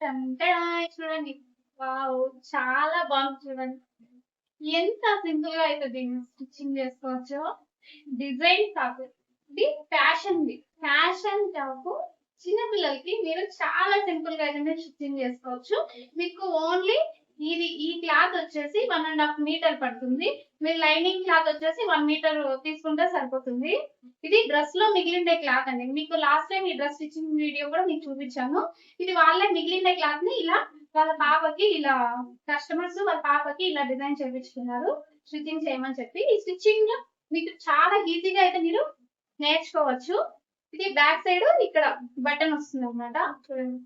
టంటడాయ్! చూడండి. వావ్! చాలా బాగుంది చూడండి. ఎంత సింపుల్‌గా అయితే దీన్ని స్టిచ్చింగ్ చేసుకోవచ్చో. Design top. ఇది ఫ్యాషన్‌ది. ఫ్యాషన్ టాపు చిన్న పిల్లలకి మీరు చాలా సింపుల్‌గా అయితేనే స్టిచ్చింగ్ చేసుకోవచ్చు. మీకు ఓన్లీ ఈ క్లాత్ వచ్చేసి 1 ½ మీటర్ పడుతుంది. మీరు లైనింగ్ క్లాత్ వచ్చేసి 1 మీటర్ తీసుకుంటే సరిపోతుంది. ఇది డ్రెస్‌లో మిగిలిండే క్లాత్ అండి. మీకు లాస్ట్ టైమ్ ఈ డ్రెస్ స్టిచ్చింగ్ వీడియో కూడా మీకు చూపించాను. ఇది వాళ్ళే మిగిలిండే క్లాత్‌ని ఇలా వాళ్ళ పాపకి ఇలా కస్టమర్స్ వాళ్ళ పాపకి ఇలా డిజైన్ చేపించుకున్నారు. స్టిచ్చింగ్ చేయమని చెప్పి. ఈ స్టిచ్చింగ్ మీకు చాలా ఈజీగా అయితే మీరు నేర్చుకోవచ్చు. ఇది బ్యాక్ సైడ్ ఇక్కడ బటన్ వస్తుందన్నమాట. చూడండి.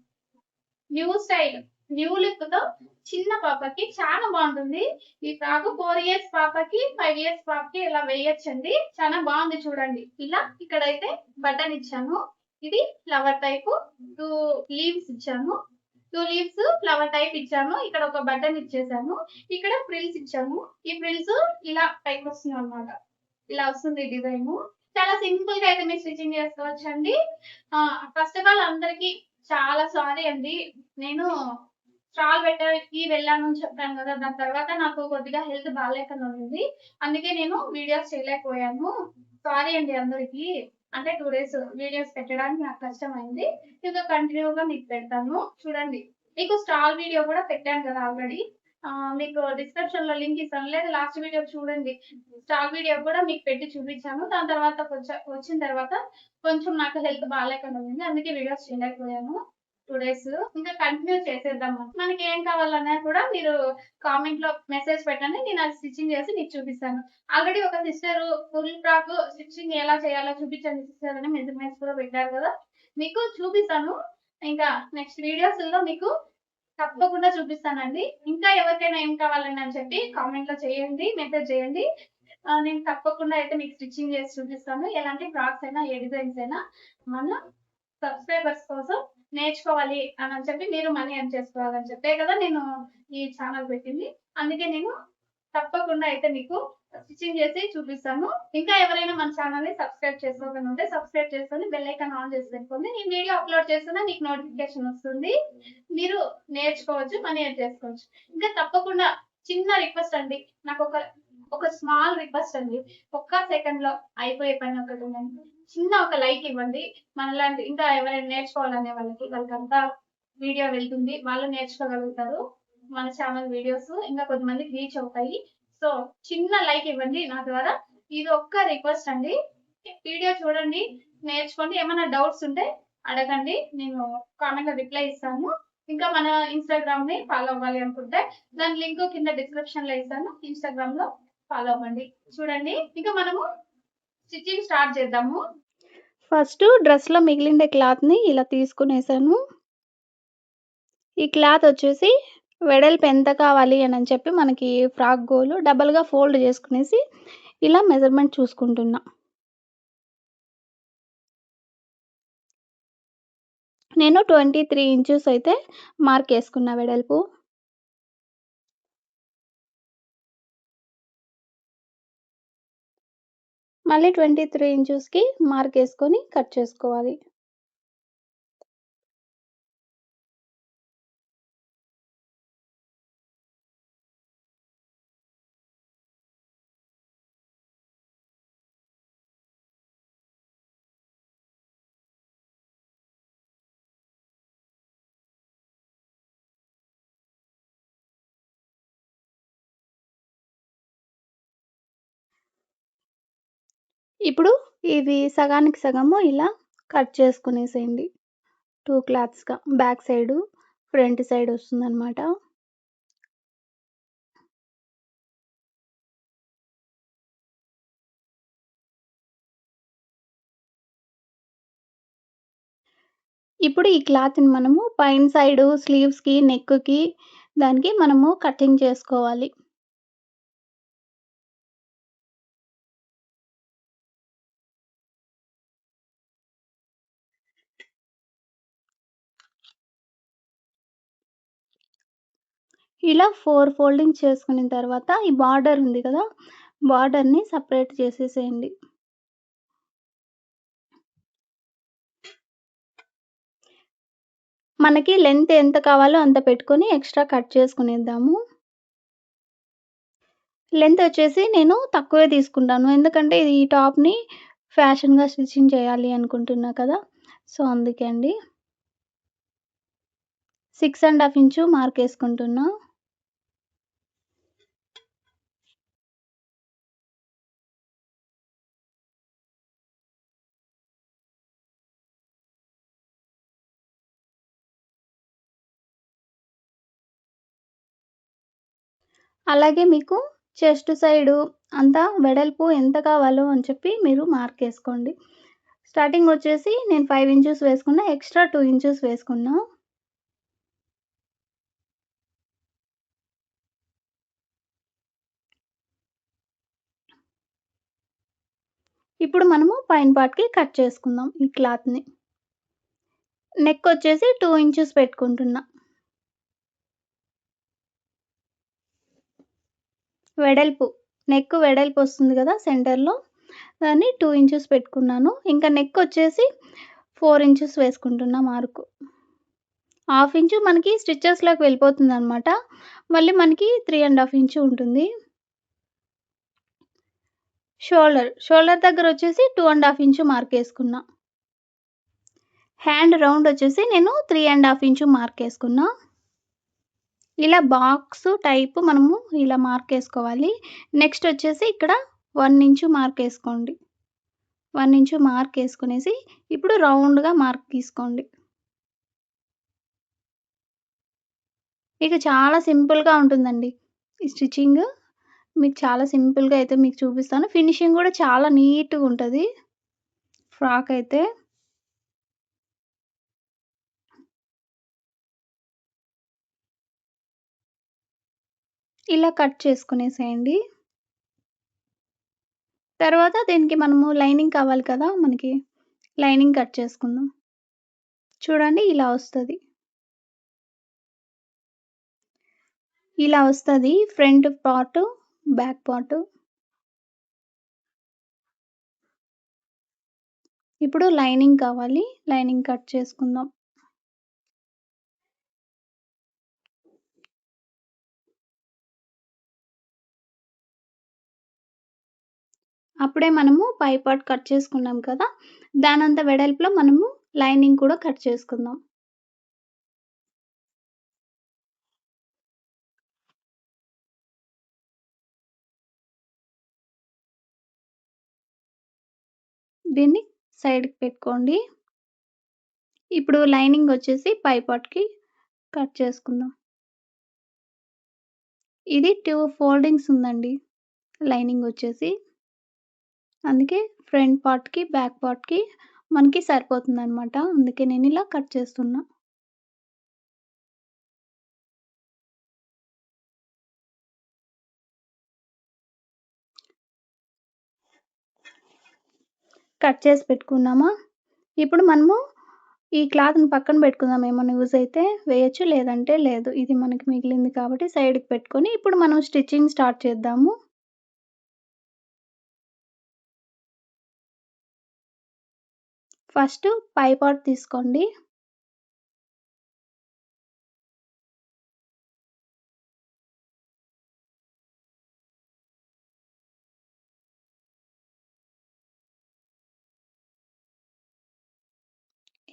New style. న్యూ లుక్‌తో చిన్న పాపకి చాలా బాగుంటుంది. ఈ ఫ్రాక్ 4 ఇయర్స్ పాపకి, 5 ఇయర్స్ పాపకి ఇలా వేయొచ్చండి. చాలా బాగుంది చూడండి. ఇలా ఇక్కడైతే బటన్ ఇచ్చాను. ఇది ఫ్లవర్ టైపు 2 లీవ్స్ ఇచ్చాను. 2 లీవ్స్ ఫ్లవర్ టైప్ ఇచ్చాను. ఇక్కడ ఒక బటన్ ఇచ్చేసాను. ఇక్కడ ఫ్రిల్స్ ఇచ్చాము. ఈ ఫ్రిల్స్ ఇలా పైకొస్తుందన్నమాట. ఇలా వస్తుంది డిజైను. చాలా సింపుల్‌గా అయితే మీరు స్టిచ్చింగ్ చేసుకోవచ్చండి. ఫస్ట్ ఆఫ్ ఆల్ అందరికి చాలా సారీ అండి. నేను స్టాల్ పెట్టడానికి వెళ్ళాను అని చెప్పాను కదా! దాని తర్వాత నాకు కొద్దిగా హెల్త్ బాలేకుండా ఉంది. అందుకే నేను వీడియోస్ చేయలేకపోయాను. సారీ అండి అందరికి. అంటే 2 డేస్ వీడియోస్ పెట్టడానికి నాకు కష్టమైంది. ఇంకా కంటిన్యూగా మీకు పెడతాను. చూడండి. మీకు స్టాల్ వీడియో కూడా పెట్టాను కదా ఆల్రెడీ. మీకు డిస్క్రిప్షన్‌లో లింక్ ఇస్తాను. లేదా లాస్ట్ వీడియో చూడండి. స్టాల్ వీడియో కూడా మీకు పెట్టి చూపించాను. దాని తర్వాత వచ్చిన తర్వాత కొంచెం నాకు హెల్త్ బాలేకుండా ఉంది. అందుకే వీడియోస్ చేయలేకపోయాను. 2 డేస్. ఇంకా కంటిన్యూ చేసేద్దాం. మనకేం కావాలన్నా కూడా మీరు కామెంట్‌లో మెసేజ్ పెట్టండి. నేను అది స్టిచ్చింగ్ చేసి మీకు చూపిస్తాను. ఆల్రెడీ ఒక సిస్టరు ఫుల్ ఫ్రాక్ స్టిచ్చింగ్ ఎలా చేయాలో చూపించండి సిస్టర్ అని మెజర్‌మెంట్స్ కూడా పెట్టారు కదా! మీకు చూపిస్తాను. ఇంకా నెక్స్ట్ వీడియోస్‌లో మీకు తప్పకుండా చూపిస్తానండి. ఇంకా ఎవరికైనా ఏం కావాలని అని చెప్పి కామెంట్‌లో చేయండి. మెసేజ్ చేయండి. నేను తప్పకుండా అయితే మీకు స్టిచ్చింగ్ చేసి చూపిస్తాను. ఎలాంటి ఫ్రాక్స్ అయినా, ఏ డిజైన్స్ అయినా మన సబ్స్క్రైబర్స్ కోసం నేర్చుకోవాలి అని చెప్పి మీరు మనీ ఎర్న్ చేసుకోవాలని చెప్పే కదా నేను ఈ ఛానల్ పెట్టింది. అందుకే నేను తప్పకుండా అయితే మీకు స్టిచ్చింగ్ చేసి చూపిస్తాను. ఇంకా ఎవరైనా మన ఛానల్‌ని సబ్స్క్రైబ్ చేసుకోకుండా ఉంటే సబ్స్క్రైబ్ చేసుకొని బెల్ ఐకాన్ ఆన్ చేసి పెట్టుకోండి. నేను వీడియో అప్‌లోడ్ చేస్తున్నా మీకు నోటిఫికేషన్ వస్తుంది. మీరు నేర్చుకోవచ్చు, మనీ ఎర్న్ చేసుకోవచ్చు. ఇంకా తప్పకుండా చిన్న రిక్వెస్ట్ అండి. ఒక స్మాల్ రిక్వెస్ట్ అండి. ఒక్క సెకండ్‌లో అయిపోయే పని ఒకటి ఉందండి. చిన్న ఒక లైక్ ఇవ్వండి. మనలాంటి ఇంకా ఎవరైనా నేర్చుకోవాలనే వాళ్ళకంతా వీడియో వెళ్తుంది. వాళ్ళు నేర్చుకోగలుగుతారు. మన ఛానల్ వీడియోస్ ఇంకా కొంతమందికి రీచ్ అవుతాయి. సో, చిన్న లైక్ ఇవ్వండి నా ద్వారా. ఇది ఒక్క రిక్వెస్ట్ అండి. వీడియో చూడండి, నేర్చుకోండి. ఏమైనా డౌట్స్ ఉంటే అడగండి. నేను కామెంట్‌లో రిప్లై ఇస్తాను. ఇంకా మన ఇన్‌స్టాగ్రామ్‌ని ఫాలో అవ్వాలి అనుకుంటే దాని లింక్ కింద డిస్క్రిప్షన్‌లో ఇస్తాను. ఇన్‌స్టాగ్రామ్‌లో ఫాలో అవ్వండి. చూడండి. ఇక మనము స్టిచ్చింగ్ స్టార్ట్ చేద్దాము. ఫస్ట్ డ్రెస్‌లో మిగిలిండే క్లాత్‌ని ఇలా తీసుకునేసాను. ఈ క్లాత్ వచ్చేసి వెడల్పు ఎంత కావాలి అని చెప్పి మనకి ఫ్రాక్ గోలు డబల్‌గా ఫోల్డ్ చేసుకునేసి ఇలా మెజర్‌మెంట్ చూసుకుంటున్నా. నేను 23 ఇంచెస్ అయితే మార్క్ ఏసుకున్న వెడల్పు. మళ్ళీ 23 ఇంచెస్‌కి మార్క్ ఏసుకొని కట్ చేసుకోవాలి. ఇప్పుడు ఇది సగానికి సగము ఇలా కట్ చేసుకునేసేయండి. 2 క్లాత్స్‌గా బ్యాక్ సైడు, ఫ్రంట్ సైడ్ వస్తుందనమాట. ఇప్పుడు ఈ క్లాత్‌ని మనము పైన సైడు స్లీవ్స్‌కి, నెక్‌కి దానికి మనము కటింగ్ చేసుకోవాలి. ఇలా 4 ఫోల్డింగ్ చేసుకున్న తర్వాత ఈ బార్డర్ ఉంది కదా! బార్డర్‌ని సెపరేట్ చేసేసేయండి. మనకి లెంత్ ఎంత కావాలో అంత పెట్టుకొని ఎక్స్‌ట్రా కట్ చేసుకునేద్దాము. లెంత్ వచ్చేసి నేను తక్కువే తీసుకుంటాను. ఎందుకంటే ఈ టాప్‌ని ఫ్యాషన్‌గా స్టిచ్చింగ్ చేయాలి అనుకుంటున్నా కదా! సో, అందుకే అండి. 6 ½ ఇంచు మార్కేసుకుంటున్నా. అలాగే మీకు చెస్ట్ సైడు అంతా వెడల్పు ఎంత కావాలో అని చెప్పి మీరు మార్కేసుకోండి. స్టార్టింగ్ వచ్చేసి నేను 5 ఇంచెస్ వేసుకున్నా. ఎక్స్‌ట్రా 2 ఇంచెస్ వేసుకున్నా. ఇప్పుడు మనము పైన పార్ట్‌కి కట్ చేసుకుందాం ఈ క్లాత్‌ని. నెక్ వచ్చేసి 2 ఇంచెస్ పెట్టుకుంటున్నా. వెడల్పు నెక్ వెడల్పు వస్తుంది కదా! సెంటర్‌లో దాన్ని 2 ఇంచెస్ పెట్టుకున్నాను. ఇంకా నెక్ వచ్చేసి 4 ఇంచెస్ వేసుకుంటున్నా మార్కు. హాఫ్ ఇంచు మనకి స్టిచెస్‌లోకి వెళ్ళిపోతుందనమాట. మళ్ళీ మనకి 3 ½ ఇంచు ఉంటుంది. షోల్డర్ దగ్గర వచ్చేసి 2 ½ ఇంచు మార్కేసుకున్నా. హ్యాండ్ రౌండ్ వచ్చేసి నేను 3 ½ ఇంచు మార్కేసుకున్నా. ఇలా బాక్స్ టైపు మనము ఇలా మార్కేసుకోవాలి. నెక్స్ట్ వచ్చేసి ఇక్కడ 1 ఇంచు మార్కేసుకోండి. 1 ఇంచు మార్కేసుకునేసి ఇప్పుడు రౌండ్‌గా మార్క్ తీసుకోండి. మీకు చాలా సింపుల్‌గా ఉంటుందండి ఈ స్టిచ్చింగు. మీకు చాలా సింపుల్‌గా అయితే మీకు చూపిస్తాను. ఫినిషింగ్ గూడా చాలా నీట్‌గా ఉంటది. ఫ్రాక్ అయితే. ఇలా కట్ చేసుకునేసేయండి. తర్వాత దీనికి మనము లైనింగ్ కావాలి కదా! మనకి. లైనింగ్ కట్ చేసుకుందాం. చూడండి ఇలా వస్తది. ఇలా వస్తది ఫ్రంట్ పార్టు, బ్యాక్ పార్టు. ఇప్పుడు లైనింగ్ కావాలి. లైనింగ్ కట్ చేసుకుందాం. అప్పుడే మనము పై పార్ట్ కట్ చేసుకున్నాం కదా! దానంత వెడల్పులో మనము లైనింగ్ కూడా కట్ చేసుకుందాం. దీన్ని సైడ్‌కి పెట్టుకోండి. ఇప్పుడు లైనింగ్ వచ్చేసి పై పార్ట్‌కి కట్ చేసుకుందాం. ఇది 2 ఫోల్డింగ్స్ ఉందండి లైనింగ్ వచ్చేసి. అందుకే ఫ్రంట్ పార్ట్‌కి, బ్యాక్ పార్ట్‌కి మనకి సరిపోతుందనమాట. అందుకే నేనిలా కట్ చేస్తున్నా. కట్ చేసి పెట్టుకున్నామా? ఇప్పుడు మనము ఈ క్లాత్‌ని పక్కన పెట్టుకుందాం. ఏమన్నా యూజ్ అయితే వేయొచ్చు. లేదంటే లేదు. ఇది మనకి మిగిలింది కాబట్టి సైడ్‌కి పెట్టుకొని ఇప్పుడు మనం స్టిచ్చింగ్ స్టార్ట్ చేద్దాము. ఫస్ట్ పై పార్ట్ తీసుకోండి.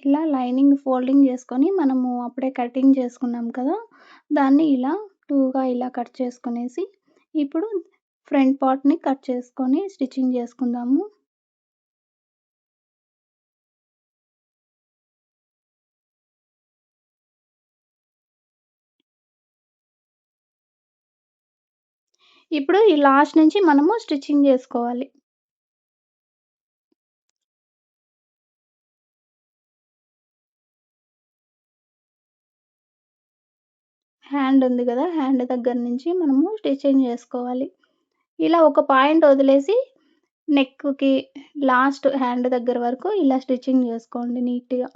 ఇలా లైనింగ్ ఫోల్డింగ్ చేసుకొని మనము అప్పుడే కటింగ్ చేసుకున్నాం కదా! దాన్ని ఇలా 2గా ఇలా కట్ చేసుకొనేసి ఇప్పుడు ఫ్రంట్ పార్ట్‌ని కట్ చేసుకొని స్టిచ్చింగ్ చేసుకుందాము. ఇప్పుడు ఈ లాస్ట్ నుంచి మనము స్టిచ్చింగ్ చేసుకోవాలి. హ్యాండ్ ఉంది గదా! హ్యాండ్ దగ్గర నుంచి మనము స్టిచ్చింగ్ జేసుకోవాలి. ఇలా ఒక పాయింట్ వదిలేసి నెక్‌కి లాస్ట్ హ్యాండ్ దగ్గర వరకు ఇలా స్టిచ్చింగ్ జేసుకోండి నీట్‌గా.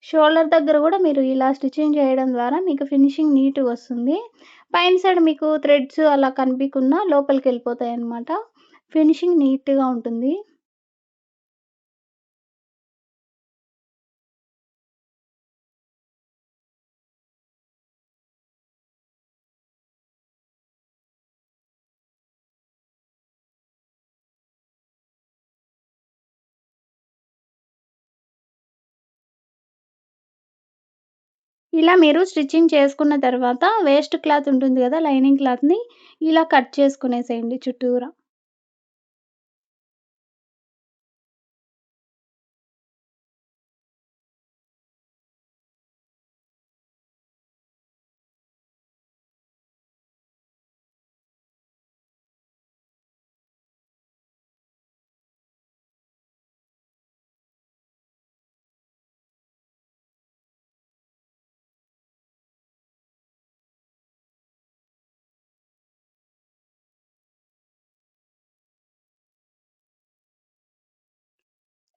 షోల్డర్ దగ్గర గూడా మీరు ఇలా స్టిచ్చింగ్ జేయడం ద్వారా మీకు ఫినిషింగ్ నీట్‌గొస్తుంది. పైన సైడ్ మీకు థ్రెడ్స్ అలా కనిపియకున్నా లోపలికెళ్ళిపోతాయన్నమాట. ఫినిషింగ్ నీట్‌గా ఉంటుంది. ఇలా మీరు స్టిచ్చింగ్ చేసుకున్న తర్వాత వేస్ట్ క్లాత్ ఉంటుంది గదా! లైనింగ్ క్లాత్‌ని ఇలా కట్ చేసుకునేసేయండి చుట్టూరా.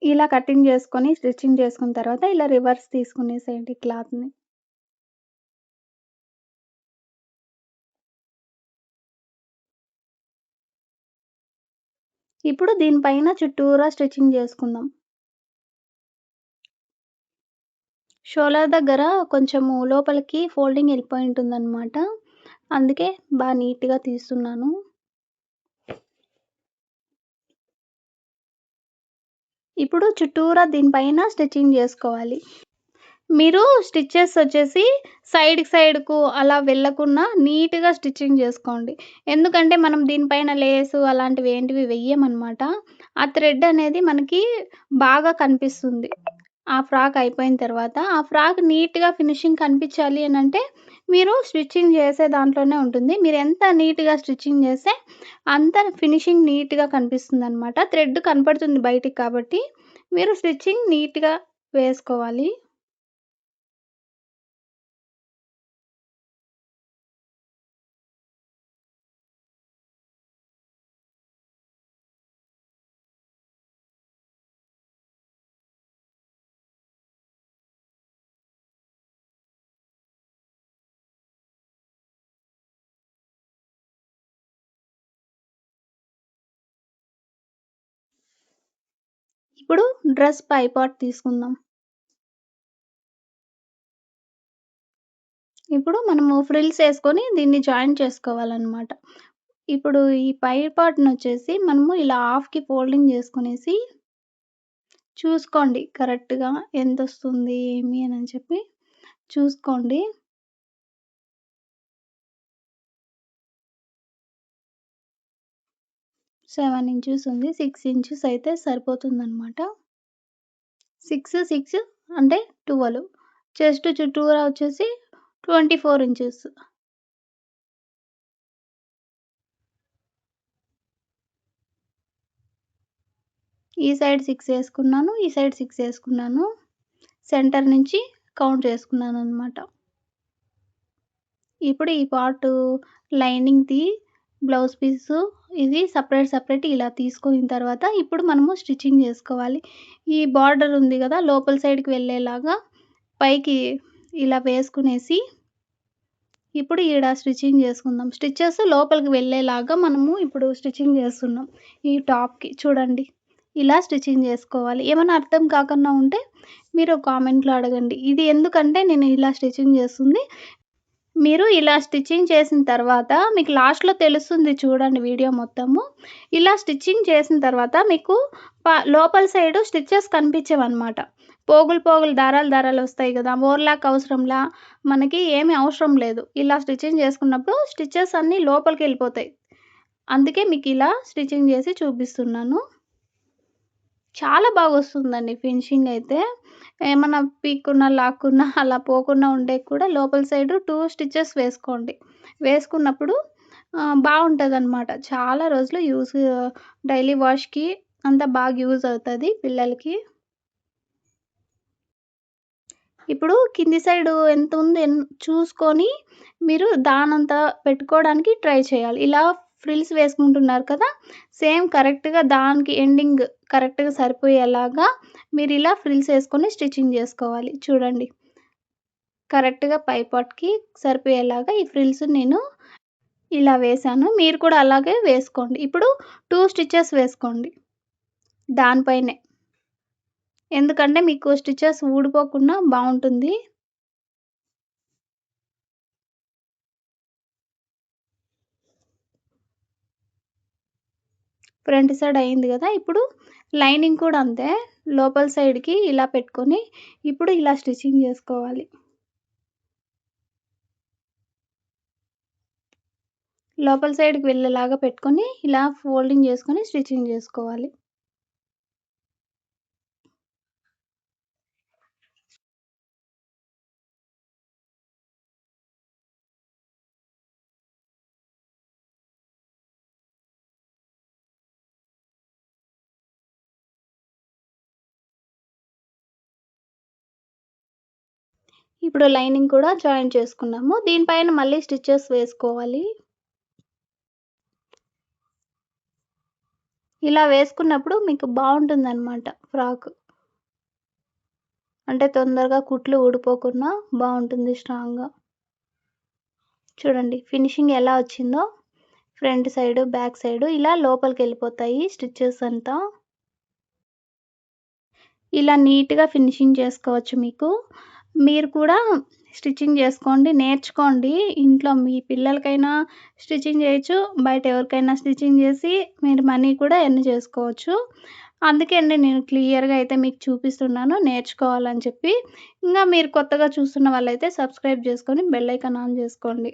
ఇలా కటింగ్ చేసుకొని, స్టిచ్చింగ్ చేసుకున్న తర్వాత ఇలా రివర్స్ తీసుకునేసేయండి క్లాత్‌ని. ఇప్పుడు దీనిపైన చుట్టూరా స్టిచ్చింగ్ చేసుకుందాం. షోల్డర్ దగ్గర కొంచెము లోపలికి ఫోల్డింగ్ ఎళ్ళిపోయి ఉంటుందనమాట. అందుకే నీట్‌గా తీస్తున్నాను. ఇప్పుడు చుట్టూరా దీనిపైన స్టిచ్చింగ్ జేసుకోవాలి. మీరు స్టిచెస్ వచ్చేసి సైడ్‌కు అలా వెళ్ళకుండా నీట్‌గా స్టిచ్చింగ్ జేసుకోండి. ఎందుకంటే మనం దీనిపైన లేసు అలాంటివి ఏంటివి వెయ్యమనమాట. ఆ థ్రెడ్ అనేది మనకి బాగా కనిపిస్తుంది. ఆ ఫ్రాక్ అయిపోయిన తర్వాత ఆ ఫ్రాక్ నీట్‌గా ఫినిషింగ్ కనిపించాలి అనంటే మీరు స్టిచ్చింగ్ చేసే దాంట్లోనే ఉంటుంది. మీరెంత నీట్‌గా స్టిచ్చింగ్ చేస్తే అంత ఫినిషింగ్ నీట్‌గా కనిపిస్తుందనమాట. థ్రెడ్ కనపడుతుంది బయటికి కాబట్టి మీరు స్టిచ్చింగ్ నీట్‌గా వేసుకోవాలి. ఇప్పుడు డ్రెస్ పై పార్ట్ తీసుకుందాం. ఇప్పుడు మనము ఫ్రిల్స్ ఏసుకొని దీన్ని జాయింట్ చేసుకోవాలనమాట. ఇప్పుడు ఈ పై పార్ట్‌నొచ్చేసి మనము ఇలా హాఫ్‌కి ఫోల్డింగ్ చేసుకొనేసి చూసుకోండి కరెక్ట్‌గా ఎంతొస్తుంది ఏమి అని చెప్పి చూసుకోండి. 7 ఇంచెస్ ఉంది. 6 ఇంచెస్ అయితే సరిపోతుందనమాట. 6 అంటే 12 చెస్ట్ చుట్టూరా వచ్చేసి 24 ఇంచెస్. ఈ సైడ్ 6 ఏసుకున్నాను. ఈ సైడ్ 6 ఏసుకున్నాను. సెంటర్ నుంచి కౌంట్ చేసుకున్నాననమాట. ఇప్పుడు ఈ పార్టు లైనింగ్‌ది బ్లౌజ్ పీసు ఇది సెపరేట్ ఇలా తీసుకున్న తర్వాత ఇప్పుడు మనము స్టిచ్చింగ్ జేసుకోవాలి. ఈ బార్డర్ ఉంది గదా! లోపల సైడ్‌కి వెళ్ళేలాగా పైకి ఇలా వేసుకునేసి ఇప్పుడు ఈడ స్టిచ్చింగ్ జేసుకుందాం. స్టిచెస్ లోపలికి వెళ్ళేలాగా మనము ఇప్పుడు స్టిచ్చింగ్ జేస్తున్నాం. ఈ టాప్‌కి చూడండి. ఇలా స్టిచ్చింగ్ జేసుకోవాలి. ఏమన్నా అర్థం కాకుండా ఉంటే మీరు కామెంట్‌లో అడగండి. ఇది ఎందుకంటే నేను ఇలా స్టిచ్చింగ్ జేస్తుంది. మీరు ఇలా స్టిచ్చింగ్ చేసిన తర్వాత మీకు లాస్ట్‌లో తెలుస్తుంది చూడండి వీడియో మొత్తము. ఇలా స్టిచ్చింగ్ చేసిన తర్వాత మీకు లోపల సైడు స్టిచెస్ కనిపించవనమాట. పోగులు దారాలొస్తాయి గదా! ఓవర్‌లాక్ అవసరంలా, మనకి ఏమి అవసరం లేదు. ఇలా స్టిచ్చింగ్ చేసుకున్నప్పుడు స్టిచెస్ అన్నీ లోపలికెళ్ళిపోతాయి. అందుకే మీకిలా స్టిచ్చింగ్ జేసి చూపిస్తున్నాను. చాలా బాగొస్తుందండి ఫినిషింగ్ అయితే. ఏమన్నా పీక్కున్నా, లాక్కున్నా అలా పోకుండా ఉండేకి కూడా లోపల సైడు 2 స్టిచెస్ వేసుకోండి. వేసుకున్నప్పుడు బావుంటదనమాట. చాలా రోజులు డైలీ వాష్‌కి అంతా బాగా యూజ్ అవుతది పిల్లలకి. ఇప్పుడు కింది సైడు ఎంతుంది చూసుకొని మీరు దానంత పెట్టుకోవడానికి ట్రై చేయాలి. ఇలా ఫ్రిల్స్ వేసుకుంటున్నారు కదా! సేమ్ కరెక్ట్‌గా దానికి ఎండింగ్ కరెక్ట్‌గా సరిపోయేలాగా మీరిలా ఫ్రిల్స్ ఏసుకొని స్టిచ్చింగ్ జేసుకోవాలి. చూడండి. కరెక్ట్‌గా పై పార్ట్‌కి సరిపోయేలాగా ఈ ఫ్రిల్స్ నేను ఇలా వేశాను. మీరు కూడా అలాగే వేసుకోండి. ఇప్పుడు 2 స్టిచెస్ వేసుకోండి దానిపైనే. ఎందుకంటే మీకు స్టిచెస్ ఊడిపోకుండా బావుంటుంది. ఫ్రంట్ సైడ్ అయింది గదా! ఇప్పుడు లైనింగ్ కూడా అంతే. లోపల సైడ్‌కి ఇలా పెట్టుకొని ఇప్పుడు ఇలా స్టిచ్చింగ్ జేసుకోవాలి. లోపల సైడ్‌కి వెళ్ళేలాగా పెట్టుకొని ఇలా ఫోల్డింగ్ చేసుకొని స్టిచ్చింగ్ చేసుకోవాలి. ఇప్పుడు లైనింగ్ కూడా జాయిన్ చేసుకున్నాము. దీనిపైన మళ్ళీ స్టిచెస్ వేసుకోవాలి. ఇలా వేసుకున్నప్పుడు మీకు బావుంటుందనమాట ఫ్రాక్. అంటే తొందరగా కుట్లు ఊడిపోకుండా బావుంటుంది స్ట్రాంగ్‌గా. చూడండి ఫినిషింగ్ ఎలా వచ్చిందో. ఫ్రంట్ సైడు, బ్యాక్ సైడు ఇలా లోపలికెళ్ళిపోతాయి స్టిచెస్ అంతా. ఇలా నీట్‌గా ఫినిషింగ్ చేసుకోవచ్చు మీకు. మీరు కూడా స్టిచ్చింగ్ చేసుకోండి, నేర్చుకోండి. ఇంట్లో మీ పిల్లలకైనా స్టిచ్చింగ్ చేయొచ్చు. బయట ఎవరికైనా స్టిచ్చింగ్ చేసి మీరు మనీ కూడా ఎర్న్ చేసుకోవచ్చు. అందుకే అండి నేను క్లియర్‌గా అయితే మీకు చూపిస్తున్నాను నేర్చుకోవాలని చెప్పి. ఇంగా మీరు కొత్తగా చూస్తున్న వాళ్ళైతే సబ్స్క్రైబ్ చేసుకొని బెల్ ఐకాన్ ఆన్ చేసుకోండి.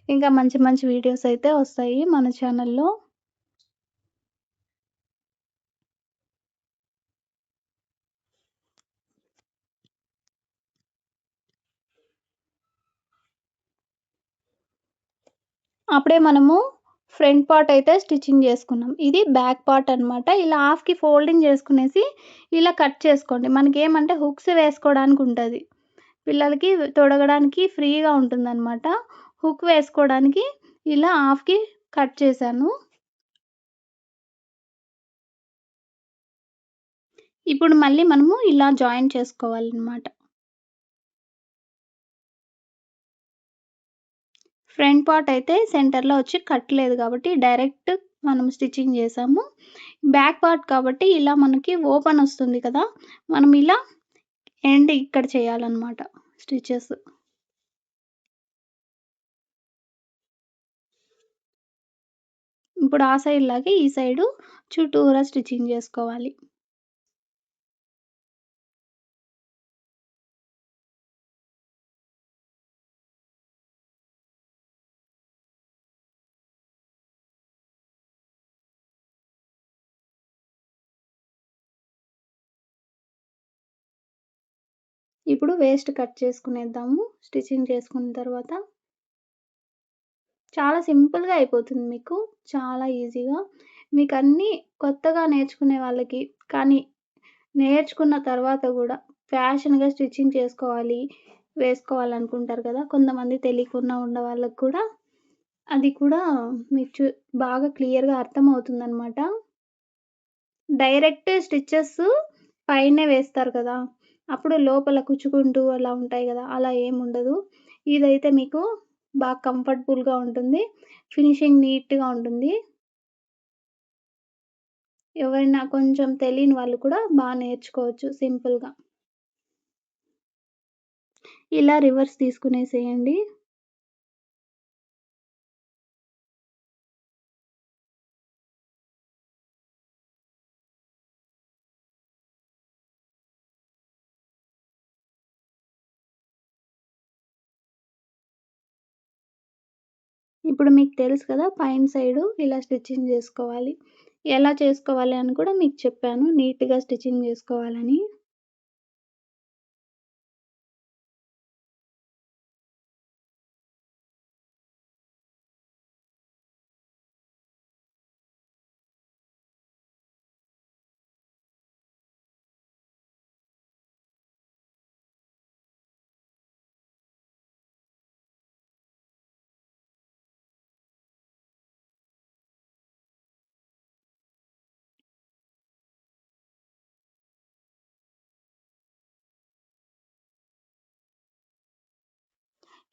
ఇంకా మంచి మంచి వీడియోస్ అయితే వస్తాయి మన ఛానల్‌లో. అప్పుడే మనము ఫ్రంట్ పార్ట్ అయితే స్టిచ్చింగ్ చేసుకున్నాం. ఇది బ్యాక్ పార్ట్ అనమాట. ఇలా హాఫ్‌కి ఫోల్డింగ్ చేసుకునేసి ఇలా కట్ చేసుకోండి. మనకేమంటే హుక్స్ వేసుకోవడానికి ఉంటది. పిల్లలకి తొడగడానికి ఫ్రీగా ఉంటుందనమాట. హుక్ వేసుకోవడానికి ఇలా హాఫ్‌కి కట్ చేశాను. ఇప్పుడు మళ్ళీ మనము ఇలా జాయిన్ చేసుకోవాలనమాట. ఫ్రంట్ పార్ట్ అయితే సెంటర్‌లో వచ్చి కట్ లేదు కాబట్టి డైరెక్ట్ మనం స్టిచ్చింగ్ చేసాము. బ్యాక్ పార్ట్ కాబట్టి ఇలా మనకి ఓపెన్ వస్తుంది కదా! మనం ఇలా ఎండ్ ఇక్కడ చేయాలనమాట స్టిచెస్. ఇప్పుడు ఆ సైడ్ లాగే ఈ సైడు చుట్టూరా స్టిచ్చింగ్ చేసుకోవాలి. ఇప్పుడు వేస్ట్ కట్ చేసుకునేద్దాము. స్టిచ్చింగ్ చేసుకున్న తర్వాత చాలా సింపుల్‌గా అయిపోతుంది మీకు. చాలా ఈజీగా. మీకన్నీ కొత్తగా నేర్చుకునే వాళ్ళకి కానీ నేర్చుకున్న తర్వాత గూడా ఫ్యాషన్‌గా స్టిచ్చింగ్ చేసుకోవాలి, వేసుకోవాలనుకుంటారు కదా! కొంతమంది తెలియకుండా ఉన్నవాళ్ళకి కూడా అది కూడా మీకు బాగా క్లియర్‌గా అర్థమవుతుందనమాట. డైరెక్ట్ స్టిచెస్ పైనే వేస్తారు కదా! అప్పుడు లోపల కుచ్చుకుంటూ అలా ఉంటాయి గదా! అలా ఏముండదు. ఇదైతే మీకు బాగా కంఫర్టబుల్‌గా ఉంటుంది. ఫినిషింగ్ నీట్‌గా ఉంటుంది. ఎవరైనా కొంచెం తెలియని వాళ్ళు కూడా నేర్చుకోవచ్చు సింపుల్‌గా. ఇలా రివర్స్ తీసుకునేసేయండి. ఇప్పుడు మీకు తెలుసు కదా! పైన సైడు ఇలా స్టిచ్చింగ్ జేసుకోవాలి. ఎలా చేసుకోవాలి అని కూడా మీకు చెప్పాను. నీట్‌గా స్టిచ్చింగ్ జేసుకోవాలని.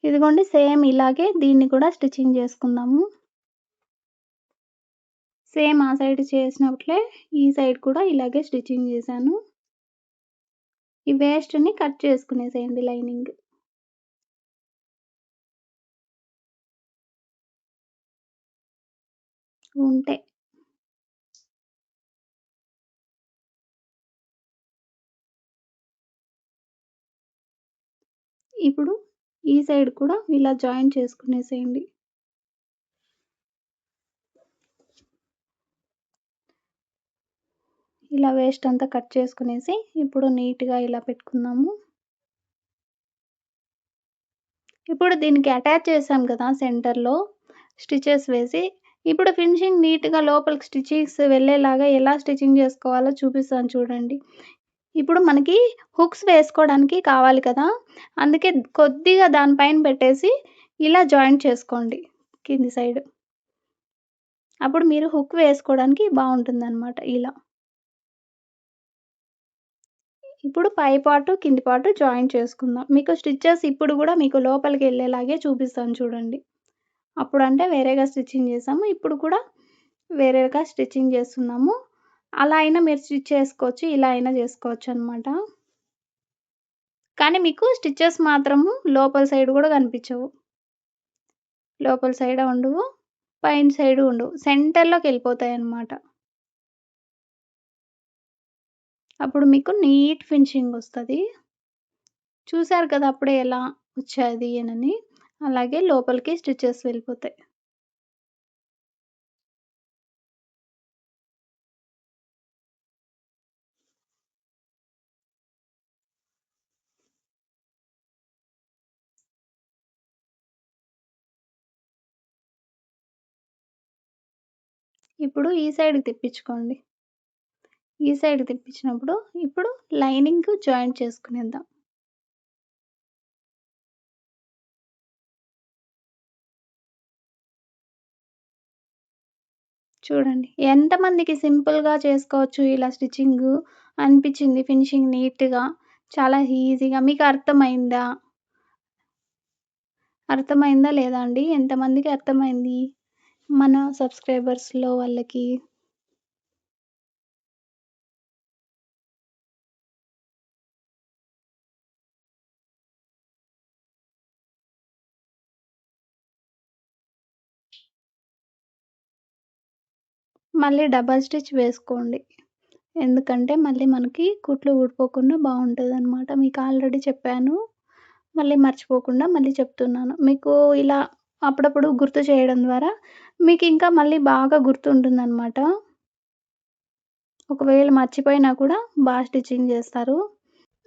ఇదిగోండి సేమ్ ఇలాగే దీన్ని కూడా స్టిచ్చింగ్ జేసుకుందాము. సేమ్ ఆ సైడ్ చేసినట్లే ఈ సైడ్ కూడా ఇలాగే స్టిచ్చింగ్ జేశాను. ఈ వేస్ట్‌ని కట్ చేసుకునేసేయండి లైనింగ్. ఉంటే. ఇప్పుడు ఈ సైడ్ కూడా ఇలా జాయిన్ చేసుకునేసేయండి. ఇలా వేస్ట్ అంతా కట్ చేసుకునేసి ఇప్పుడు నీట్‌గా ఇలా పెట్టుకుందాము. ఇప్పుడు దీనికి అటాచ్ చేసాం కదా సెంటర్‌లో స్టిచెస్ వేసి, ఇప్పుడు ఫినిషింగ్ నీట్‌గా లోపలికి స్టిచెస్ వెళ్ళేలాగా ఎలా స్టిచ్చింగ్ చేసుకోవాలో చూపిస్తాను చూడండి. ఇప్పుడు మనకి హుక్స్ వేసుకోవడానికి కావాలి కదా! అందుకే కొద్దిగా దాని పైన పెట్టేసి ఇలా జాయింట్ చేసుకోండి కింది సైడ్. అప్పుడు మీరు హుక్ వేసుకోవడానికి బావుంటుందనమాట ఇలా. ఇప్పుడు పై పార్ట్, కింది పార్ట్ జాయింట్ చేసుకుందాం. మీకు స్టిచెస్ ఇప్పుడు గూడా మీకు లోపలికెళ్ళేలాగే చూపిస్తాను చూడండి. అప్పుడంటే వేరేగా స్టిచ్చింగ్ చేసాము. ఇప్పుడు కూడా వేరేగా స్టిచ్చింగ్ చేస్తున్నాము. అలా అయినా మీరు స్టిచ్ చేసుకోవచ్చు. ఇలా అయినా చేసుకోవచ్చనమాట. కానీ మీకు స్టిచెస్ మాత్రము లోపల సైడ్ గూడా కనిపించవు. లోపల సైడ్ ఉండవు. పైన సైడు ఉండవు. సెంటర్‌లోకెళ్ళిపోతాయన్నమాట. అప్పుడు మీకు నీట్ ఫినిషింగ్ ఒస్తది. చూసారు కదా! అప్పుడే ఎలా వచ్చాది అనని. అలాగే లోపలికి స్టిచెస్ వెళ్ళిపోతాయి. ఇప్పుడు ఈ సైడ్‌కి తిప్పించుకోండి. ఈ సైడ్ తిప్పించినప్పుడు ఇప్పుడు లైనింగ్‌కు జాయింట్ చేసుకునేద్దాం. చూడండి. ఎంతమందికి సింపుల్‌గా చేసుకోవచ్చు ఇలా స్టిచ్చింగు అనిపిచ్చింది ఫినిషింగ్ నీట్‌గా. చాలా ఈజీగా మీకు అర్థమైందా? అర్థమైందా లేదా అండి? ఎంతమందికి అర్థమైంది? మన సబ్‌స్క్రైబర్స్‌లో వాళ్ళకి? మళ్ళీ డబల్ స్టిచ్ వేసుకోండి. ఎందుకంటే మళ్ళీ మనకి కుట్లు ఊడిపోకుండా బావుంటదనమాట. మీకు ఆల్రెడీ చెప్పాను. మళ్ళీ మర్చిపోకుండా మళ్ళీ చెప్తున్నాను. మీకు ఇలా అప్పుడప్పుడు గుర్తు చేయడం ద్వారా మీకింకా మళ్ళీ బాగా గుర్తుంటుందనమాట. ఒకవేళ మర్చిపోయినా కూడా స్టిచ్చింగ్ జేస్తారు.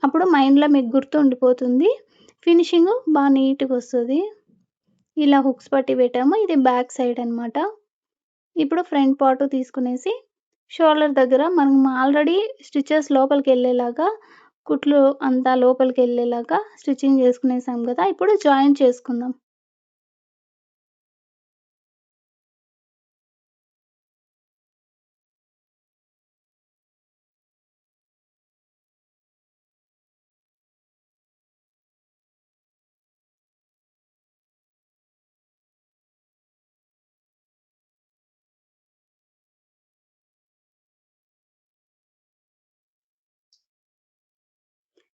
అప్పుడు మైండ్‌లో మీకు గుర్తుండిపోతుంది. ఫినిషింగు నీట్‌గొస్తది. ఇలా హుక్స్ పట్టి పెట్టాము. ఇది బ్యాక్ సైడ్ అనమాట. ఇప్పుడు ఫ్రంట్ పార్ట్ తీసుకునేసి షోల్డర్ దగ్గర మనం ఆల్రెడీ స్టిచెస్ లోపలికెళ్ళేలాగా కుట్లు అంతా లోపలికెళ్ళేలాగా స్టిచ్చింగ్ చేసుకునేసాం గదా! ఇప్పుడు జాయింట్ చేసుకుందాం.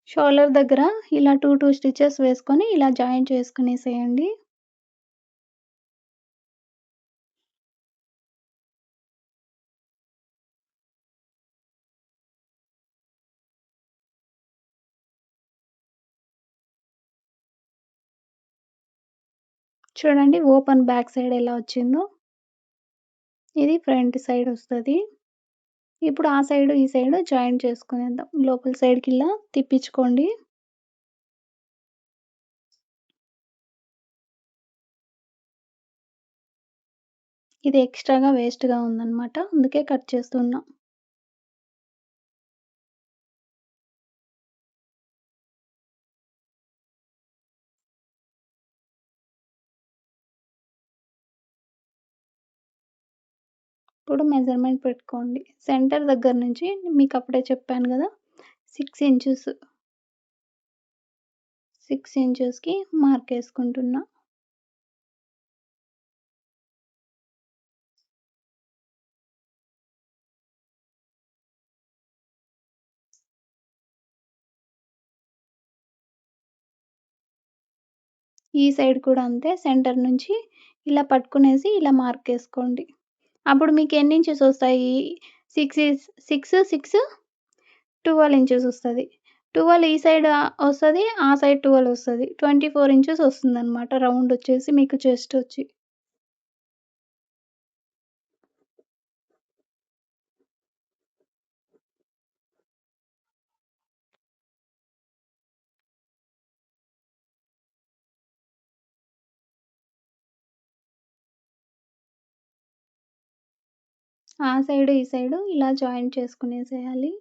షోల్డర్ దగ్గర ఇలా 2 స్టిచెస్ వేసుకొని ఇలా జాయింట్ చేసుకునేసేయండి. చూడండి ఓపెన్ బ్యాక్ సైడ్ ఎలా వచ్చిందో. ఇది ఫ్రంట్ సైడ్ ఒస్తది. ఇప్పుడు ఆ సైడు, ఈ సైడు జాయింట్ చేసుకునేద్దాం. లోపల సైడ్‌కిలా తిప్పించుకోండి. ఇది ఎక్స్‌ట్రాగా వేస్ట్‌గా ఉందనమాట. అందుకే కట్ చేస్తున్నా. ఇప్పుడు మెజర్‌మెంట్ పెట్టుకోండి. సెంటర్ దగ్గర నుంచి మీకప్పుడే చెప్పాను గదా! 6 ఇంచెస్. 6 ఇంచెస్‌కి మార్కేసుకుంటున్నా. ఈ సైడ్ కూడా అంతే. సెంటర్ నుంచి ఇలా పట్టుకునేసి ఇలా మార్కేసుకోండి. అప్పుడు మీకు ఎన్ని ఇంచెస్ ఒస్తాయి? 6, 12 ఇంచెస్ ఒస్తది. 12 ఈ సైడ్ ఒస్తది. ఆ సైడ్ 12 ఒస్తది. 24 ఇంచెస్ ఒస్తుందనమాట రౌండొచ్చేసి మీకు చెస్టొచ్చి. ఆ సైడు, ఈ సైడు ఇలా జాయింట్ చేసుకునేసేయాలి.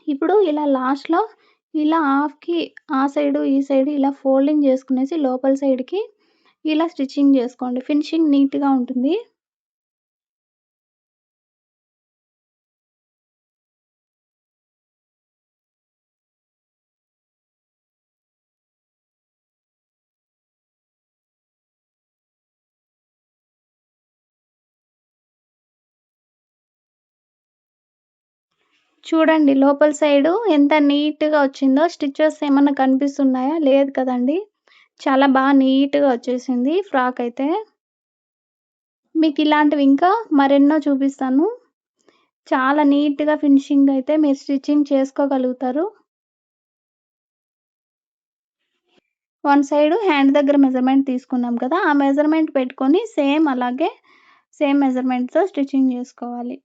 ఇప్పుడు ఇలా లాస్ట్‌లో ఇలా హాఫ్‌కి ఆ సైడు, ఈ సైడు ఇలా ఫోల్డింగ్ చేసుకునేసి లోపల సైడ్‌కి ఇలా స్టిచ్చింగ్ చేసుకోండి. ఫినిషింగ్ నీట్‌గా ఉంటుంది. చూడండి లోపల సైడు ఎంత నీట్‌గా వచ్చిందో. స్టిచెస్ ఏమన్నా కనిపిస్తున్నాయా? లేదు కదండీ! చాలా నీట్‌గా వచ్చేసింది ఫ్రాక్ అయితే. మీకిలాంటివి ఇంకా మరెన్నో చూపిస్తాను. చాలా నీట్‌గా ఫినిషింగ్ అయితే మీరు స్టిచ్చింగ్ చేసుకోగలుగుతారు. వన్ సైడు హ్యాండ్ దగ్గర మెజర్‌మెంట్ తీసుకున్నాం కదా! ఆ మెజర్‌మెంట్ పెట్టుకొని సేమ్ అలాగే సేమ్ మెజర్‌మెంట్‌తో స్టిచ్చింగ్ జేసుకోవాలి.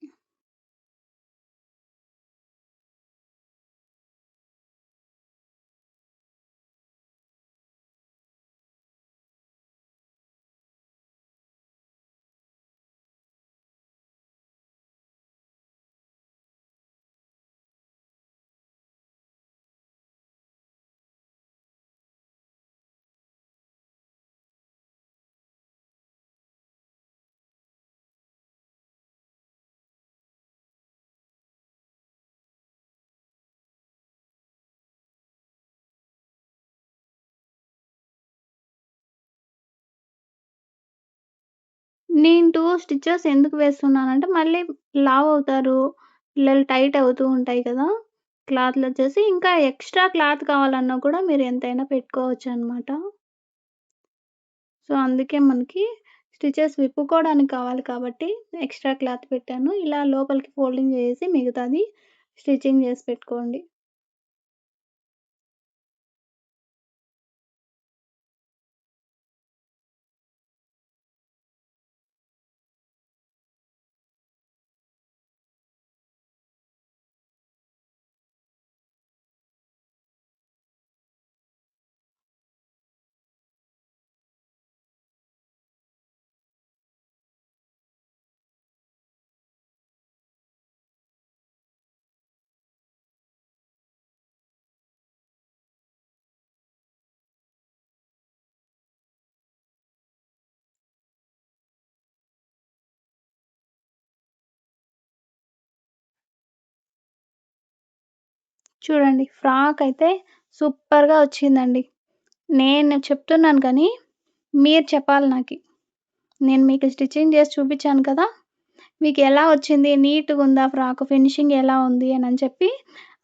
నేను 2 స్టిచెస్ ఎందుకు వేస్తున్నానంటే మళ్ళీ లావవుతారు. పిల్లలు టైట్ అవుతూ ఉంటాయి కదా! క్లాత్‌లొచ్చేసి ఇంకా ఎక్స్‌ట్రా క్లాత్ కావాలన్నా కూడా మీరు ఎంతైనా పెట్టుకోవచ్చనమాట. సో, అందుకే మనకి స్టిచెస్ విప్పుకోవడానికి కావాలి కాబట్టి ఎక్స్‌ట్రా క్లాత్ పెట్టాను. ఇలా లోపలికి ఫోల్డింగ్ చేసేసి మిగతాది స్టిచ్చింగ్ చేసి పెట్టుకోండి. చూడండి ఫ్రాక్ అయితే సూపర్‌గా వచ్చిందండి. నేను చెప్తున్నాను కానీ మీరు చెప్పాలి నాకి. నేను మీకు స్టిచ్చింగ్ చేసి చూపిచ్చాను కదా! మీకెలా వచ్చింది? నీట్‌గుందా ఫ్రాకు? ఫినిషింగ్ ఎలా ఉంది? అనని చెప్పి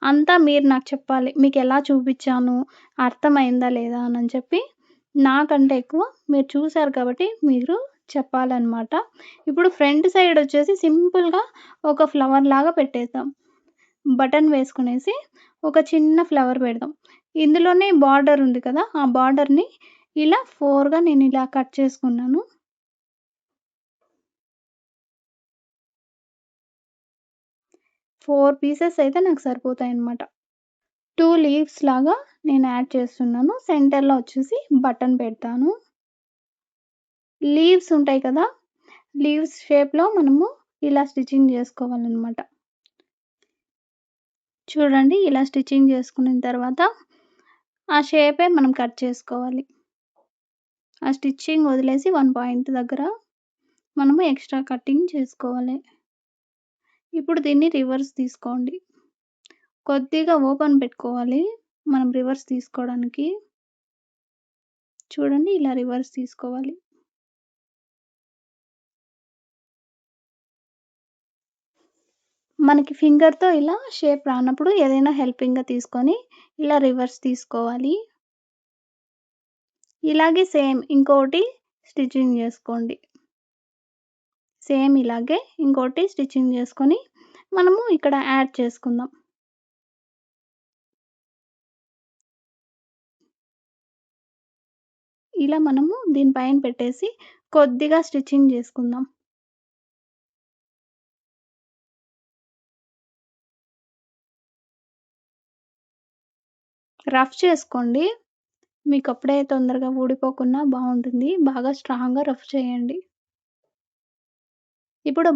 అంతా మీరు నాకు చెప్పాలి. మీకెలా చూపిచ్చాను? అర్థమైందా లేదా? అనని చెప్పి నాకంటే ఎక్కువ మీరు చూసారు కాబట్టి మీరు చెప్పాలనమాట. ఇప్పుడు ఫ్రంట్ సైడొచ్చేసి సింపుల్‌గా ఒక ఫ్లవర్‌లాగా పెట్టేద్దాం. బటన్ వేసుకునేసి ఒక చిన్న ఫ్లవర్ పెడదాం. ఇందులోనే బార్డర్ ఉంది కదా! ఆ బార్డర్‌ని ఇలా 4గా నేనిలా కట్ చేసుకున్నాను. 4 పీసెస్ అయితే నాకు సరిపోతాయన్నమాట. 2 లీవ్స్ లాగా నేను యాడ్ చేస్తున్నాను. సెంటర్‌లో వచ్చేసి బటన్ పెడతాను. లీవ్స్ ఉంటాయి కదా! లీవ్స్ షేప్‌లో మనము ఇలా స్టిచ్చింగ్ జేసుకోవాలనమాట. చూడండి ఇలా స్టిచ్చింగ్ జేసుకున్న తర్వాత ఆ షేపే మనం కట్ చేసుకోవాలి. ఆ స్టిచ్చింగ్ వదిలేసి 1 పాయింట్ దగ్గర మనము ఎక్స్‌ట్రా కటింగ్ చేసుకోవాలి. ఇప్పుడు దీన్ని రివర్స్ తీసుకోండి. కొద్దిగా ఓపెన్ పెట్టుకోవాలి మనం రివర్స్ తీసుకోవడానికి. చూడండి ఇలా రివర్స్ తీసుకోవాలి. మనకి ఫింగర్‌తో ఇలా షేప్ రానప్పుడు ఏదైనా హెల్పింగ్‌గా తీసుకొని ఇలా రివర్స్ తీసుకోవాలి. ఇలాగే సేమ్ ఇంకోటి స్టిచ్చింగ్ జేసుకోండి. సేమ్ ఇలాగే ఇంకోటి స్టిచ్చింగ్ జేసుకొని మనము ఇక్కడ యాడ్ చేసుకుందాం. ఇలా మనము దీని పైన పెట్టేసి కొద్దిగా స్టిచ్చింగ్ జేసుకుందాం. రఫ్ చేసుకోండి. మీకప్పుడే తొందరగా ఊడిపోకుండా బావుంటుంది. బాగా స్ట్రాంగ్‌గా రఫ్ చేయండి. ఇప్పుడు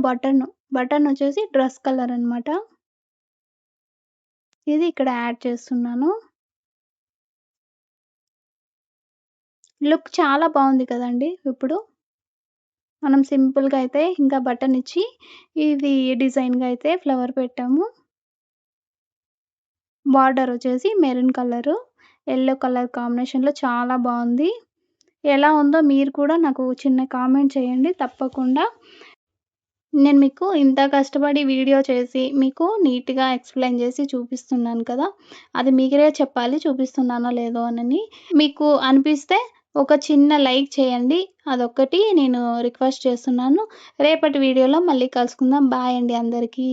బటనొచ్చేసి డ్రెస్ కలర్ అనమాట. ఇది ఇక్కడ యాడ్ చేస్తున్నాను. లుక్ చాలా బావుంది కదండీ ఇప్పుడు. మనం సింపుల్‌గా అయితే ఇంకా బటన్ ఇచ్చి ఇది డిజైన్‌గా అయితే ఫ్లవర్ పెట్టాము. బార్డర్ వచ్చేసి మెరూన్ కలరు, యెల్లో కలర్ కాంబినేషన్‌లో చాలా బావుంది. ఎలా ఉందో మీరు కూడా నాకు చిన్న కామెంట్ చేయండి తప్పకుండా. నేను మీకు ఇంత కష్టపడి వీడియో చేసి మీకు నీట్‌గా ఎక్స్‌ప్లెయిన్ చేసి చూపిస్తున్నాను కదా! అది మీరే చెప్పాలి చూపిస్తున్నానో లేదో అనని. మీకు అనిపిస్తే ఒక చిన్న లైక్ చేయండి. అదొక్కటి నేను రిక్వెస్ట్ చేస్తున్నాను. రేపటి వీడియోలో మళ్ళీ కలుసుకుందాం. బాయ్ అండి అందరికీ.